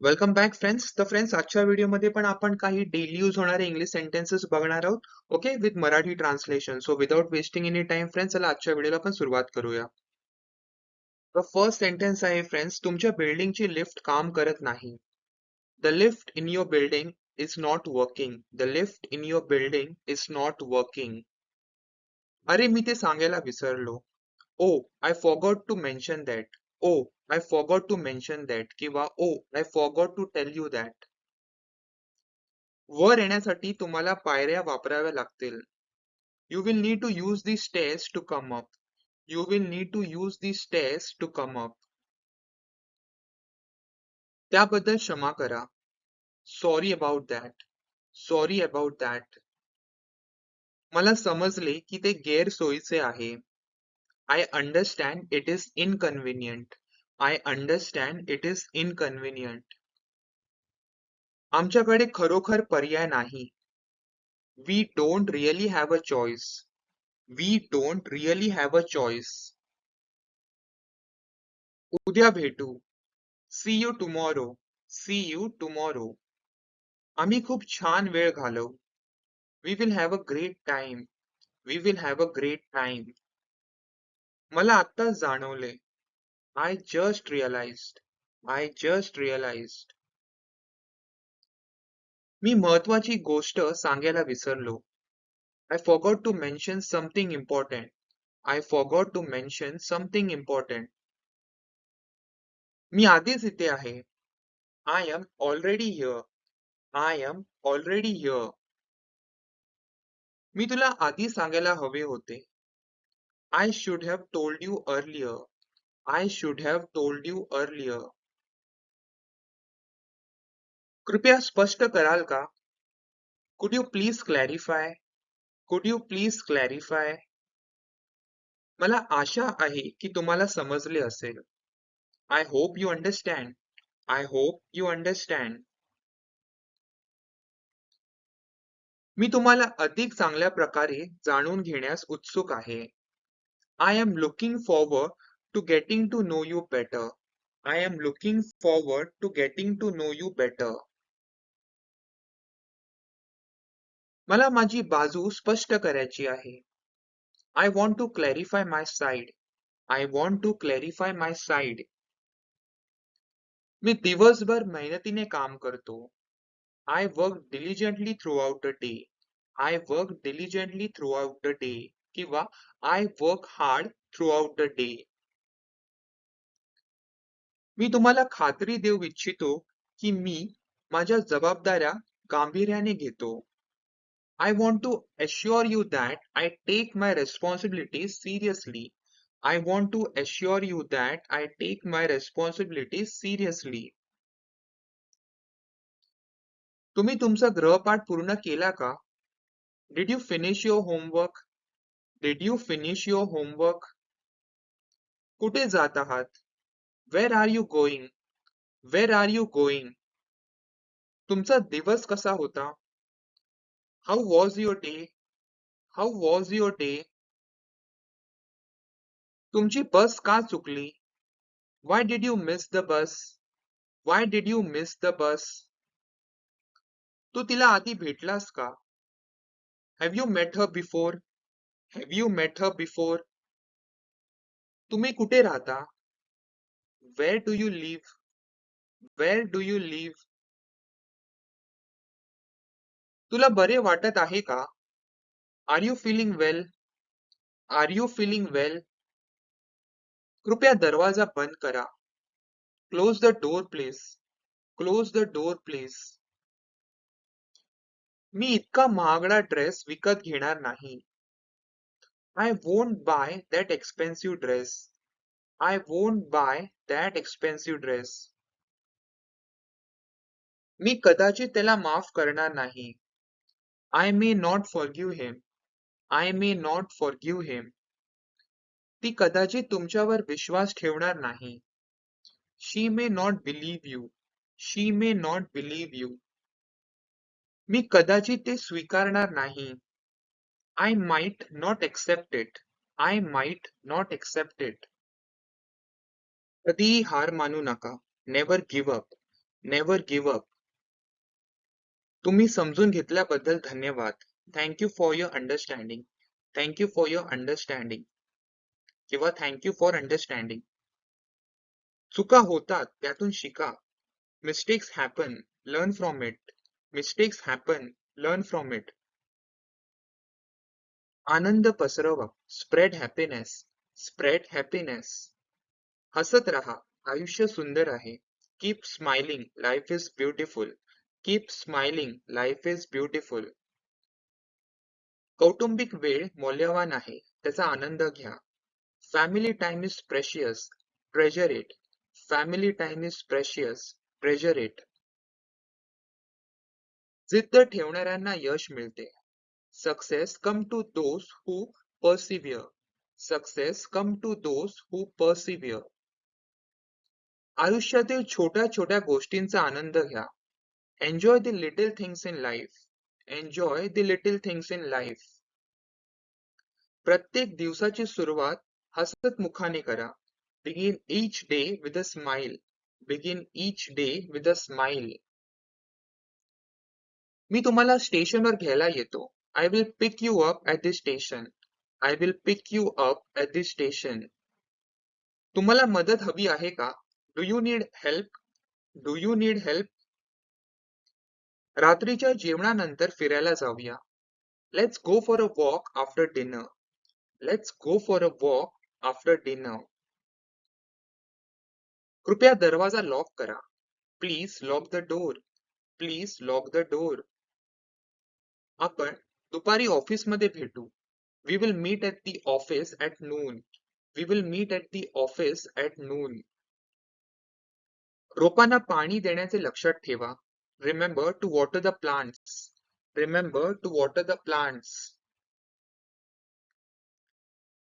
Welcome back friends. तर friends, आजच्या व्हिडिओमध्ये पण आपण काही डेली यूज होणारे इंग्लिश सेंटेन्सेस बघणार आहोत. Okay, with Marathi translation. So without wasting any time friends, चला आजच्या व्हिडिओला आपण सुरुवात करूया. तर फर्स्ट सेंटेन्स आहे फ्रेंड्स, तुमच्या बिल्डिंगची लिफ्ट काम करत नाही. The lift in your building is not working. The lift in your building is not working. अरे, मी ते सांगायला विसरलो. Oh, I forgot to mention that. Oh, I forgot to mention that किंवा oh, I forgot to tell you that. वर येण्यासाठी तुम्हाला पायऱ्या वापराव्या लागतील. You will need to use these stairs to come up. You will need to use these stairs to come up. त्याबद्दल क्षमा करा. Sorry about that. Sorry about that. मला समजले की ते गैरसोयीचे आहे. I understand it is inconvenient. I understand it is inconvenient. आमच्याकडे खरोखर पर्याय नाही. We don't really have a choice. We don't really have a choice. उद्या भेटू. See you tomorrow. See you tomorrow. आम्ही खूप छान वेळ घालवू. We will have a great time. We will have a great time. मला आत्ताच जाणवले. I just realized. I just realized. मी महत्वाची गोष्ट सांगायला विसरलो. I forgot to mention something important. I forgot to mention something important. मी आधीच इथे आहे. I am already here. I am already here. मी तुला आधी सांगायला हवे होते. I should have told you earlier. I should have told you earlier. कृपया स्पष्ट कराल का? Could you please clarify? Could you please clarify? मला आशा आहे की तुम्हाला समजले असेल. I hope you understand. I hope you understand. मी तुम्हाला अधिक चांगल्या प्रकारे जाणून घेण्यास उत्सुक आहे. I am looking forward to getting to know you better. I am looking forward to getting to know you better. मला माझी बाजू स्पष्ट करायची आहे. I want to clarify my side. I want to clarify my side. मी दिवसभर मेहनतीने काम करतो. I work diligently throughout the day. I work diligently throughout the day. किंवा I work hard throughout the day. मी तुम्हाला खात्री देऊ इच्छितो की मी माझ्या जबाबदाऱ्या गांभीर्याने घेतो. I want to assure you that I take my responsibilities seriously. I want to assure you that I take my responsibilities seriously. तुम्ही तुमचा गृहपाठ पूर्ण केला का? Did you finish your homework? Did you finish your homework? कुठे जात आहात? Where are you going? Where are you going? तुमचा दिवस कसा होता? How was your day? How was your day? तुमची बस का चुकली? Why did you miss the bus? Why did you miss the bus? तू तिला आधी भेटलास का? Have you met her before? Have you met her before? तुम्ही कुठे राहता? Where do you live? Where do you live? तुला बरे वाटत आहे का? Are you feeling well? Are you feeling well? कृपया दरवाजा बंद करा. Close the door please. Close the door please. मी इतका महागडा ड्रेस विकत घेणार नाही. I won't buy that expensive dress. I won't buy that expensive dress. मी कदाचित त्याला माफ करणार नाही. I may not forgive him. I may not forgive him. ती कदाचित तुमच्यावर विश्वास ठेवणार नाही. She may not believe you. She may not believe you. मी कदाचित ते स्वीकारणार नाही. I might not accept it. I might not accept it. कधीही हार मानू नका. Never give up. Never give up. तुम्ही समजून घेतल्याबद्दल धन्यवाद. Thank you for your understanding. Thank you for your understanding किंवा थँक यू फॉर अंडरस्टँडिंग. चुका होतात, त्यातून शिका. Mistakes happen, learn from it. Mistakes happen, learn from it. आनंद पसरवा, स्प्रेड हॅपीनेस. Spread happiness. हसत रहा, आयुष्य सुंदर आहे. Keep smiling, life is beautiful. Keep smiling, life is beautiful. कौटुंबिक वेळ मौल्यवान आहे, त्याचा आनंद घ्या. Family time is precious, treasure it. Family time is precious, treasure it. जिद्द ठेवणाऱ्यांना यश मिळते. Success come to those who persevere. Success come to those who persevere. आयुष्यातील छोट्या छोट्या गोष्टींचा आनंद घ्या. Enjoy the little things in life. Enjoy the little things in life. प्रत्येक दिवसाची सुरुवात हसत मुखाने करा. Begin each day with a smile. Begin each day with a smile. मी तुम्हाला स्टेशनवर घ्यायला येतो. I will pick you up at the station. I will pick you up at the station. तुम्हाला मदत हवी आहे का? Do you need help? Do you need help? रात्रीच्या जेवणानंतर फिरायला जाऊया. Let's go for a walk after dinner. Let's go for a walk after dinner. कृपया दरवाजा लॉक करा. Please lock the door. Please lock the door. आपण दुपारी ऑफिसमध्ये भेटू. We will meet at the office at noon. We will meet at the office at noon. रोपांना पाणी देण्याचे लक्षात ठेवा. Remember to water the plants. Remember to water the plants.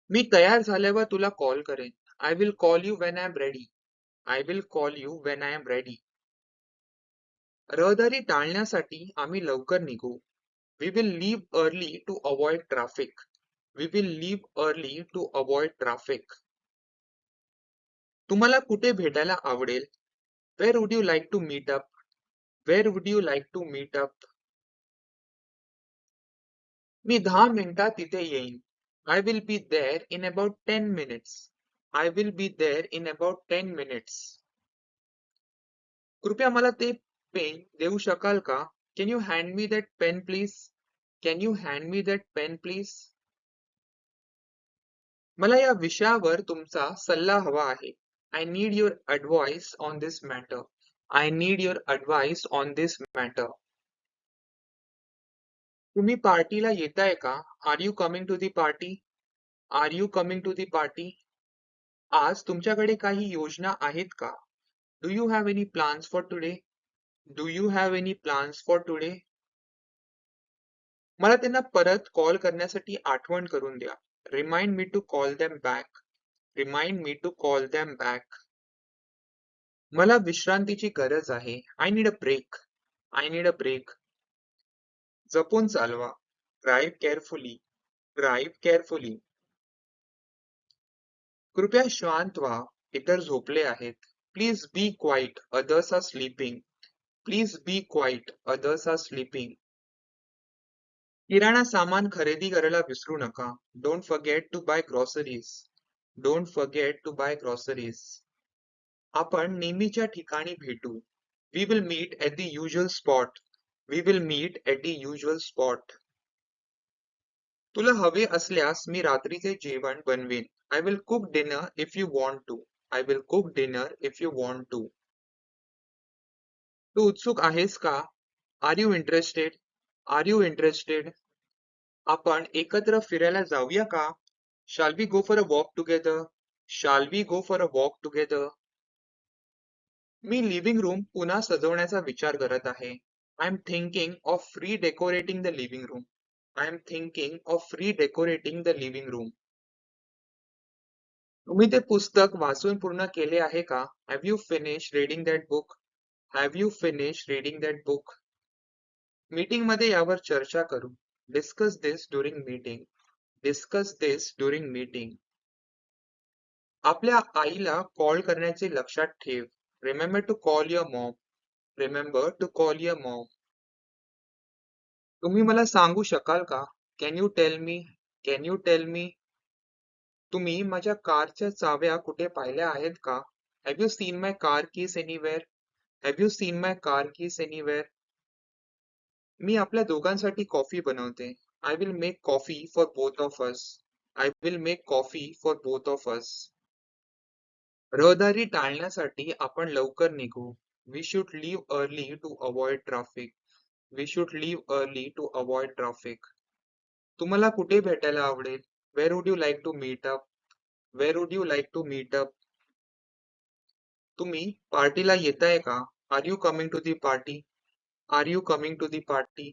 मी तयार झाल्यावर तुला कॉल करेन. I will call you when I am ready. I will call you when I am ready. रहदारी टाळण्यासाठी आम्ही लवकर निघू. We will leave early to avoid traffic. We will leave early to avoid traffic. तुम्हाला कुठे भेटायला आवडेल? Where would you like to meet up? Where would you like to meet up? मी 10 मिनिटात तिथे येईन. I will be there in about 10 minutes. I will be there in about 10 minutes. कृपया मला ते पेन देऊ शकाल का? Can you hand me that pen please? Can you hand me that pen please? मला या विषयावर तुमचा सल्ला हवा आहे. I need your advice on this matter. I need your advice on this matter. तुम्ही पार्टीला येताय का? Are you coming to the party? Are you coming to the party? आज तुमच्याकडे काही योजना आहेत का? Do you have any plans for today? Do you have any plans for today? मला त्यांना परत कॉल करण्यासाठी आठवण करून द्या. Remind me to call them back. Remind me to call them back. मला विश्रांतीची गरज आहे. I need a break. I need a break. जपून चालवा. Drive carefully. Drive carefully. कृपया शांत व्हा. इतर झोपले आहेत. Please be quiet. Others are sleeping. Please be quiet. Others are sleeping. किराणा सामान खरेदी करायला विसरू नका. Don't forget to buy groceries. Don't forget to buy groceries. आपण नेहमीच्या ठिकाणी भेटू. We will meet at the usual spot. We will meet at the usual spot. तुला हवे असल्यास मी रात्रीचे जेवण बनवेन. I will cook dinner if you want to. I will cook dinner if you want to. तू उत्सुक आहेस का? Are you interested? Are you interested? आपण एकत्र फिरायला जाऊया का? Shall we go for a walk together? Shall we go for a walk together? Me living room पुन्हा सजवण्याचा विचार करत आहे. I am thinking of redecorating the living room. I am thinking of redecorating the living room. तुम्ही ते पुस्तक वाचून पूर्ण केले आहे का? Have you finished reading that book? Have you finished reading that book? Meeting मध्ये यावर चर्चा करू. Discuss this during meeting. Discuss this during meeting. आपल्या आईला कॉल करण्याचे लक्षात ठेव. Remember to call your mom. Remember to call your mom. तुम्ही मला सांगू शकाल का? Can you tell me? Can you tell me? तुम्ही माझ्या कारच्या चाव्या कुठे पाहिल्या आहेत का? Have you seen my car keys anywhere? Have you seen my car keys anywhere? मी आपल्या दोघांसाठी कॉफी बनवते. I will make coffee for both of us. I will make coffee for both of us. रहदारी टाळण्यासाठी आपण लवकर निघू. We should leave early to avoid traffic. We should leave early to avoid traffic. तुम्हाला कुठे भेटायला आवडेल? Where would you like to meet up? Where would you like to meet up? तुम्ही पार्टीला येताय का? Are you coming to the party? Are you coming to the party?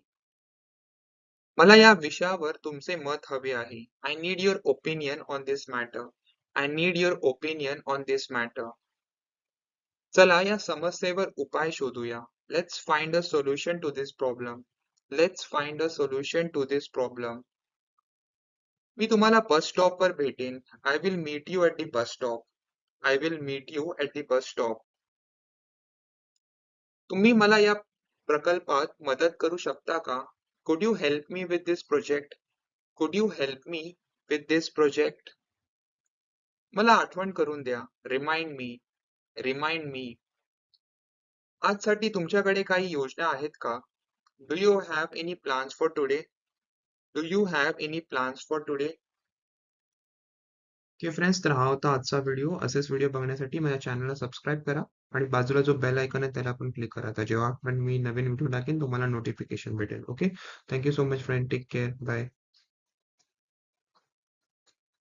मला या विषयावर तुमचे मत हवे आहे. I need your opinion on this matter. I need your opinion on this matter. चला या समस्येवर उपाय शोधूया. Let's find a solution to this problem. Let's find a solution to this problem. मी तुम्हाला बस स्टॉपवर भेटेन. I will meet you at the bus stop. I will meet you at the bus stop. तुम्ही मला या प्रकल्पात मदत करू शकता का? Could you help me with this project? Could you help me with this project? मला आठवण करून द्या. Remind me. Remind me. आजसाठी तुमच्याकडे काही योजना आहेत का? Do you have any plans for today? Do you have any plans for today? Okay friends, तर हा होता आजचा व्हिडिओ. असेच व्हिडिओ बघण्यासाठी माझ्या चॅनलला सबस्क्राईब करा आणि बाजूला जो बेल आयकॉन आहे त्याला पण क्लिक करा. तर जेव्हा पण मी नवीन व्हिडिओ टाकेन तुम्हाला नोटिफिकेशन भेटेल. Okay. Thank you so much friend. Take care. Bye.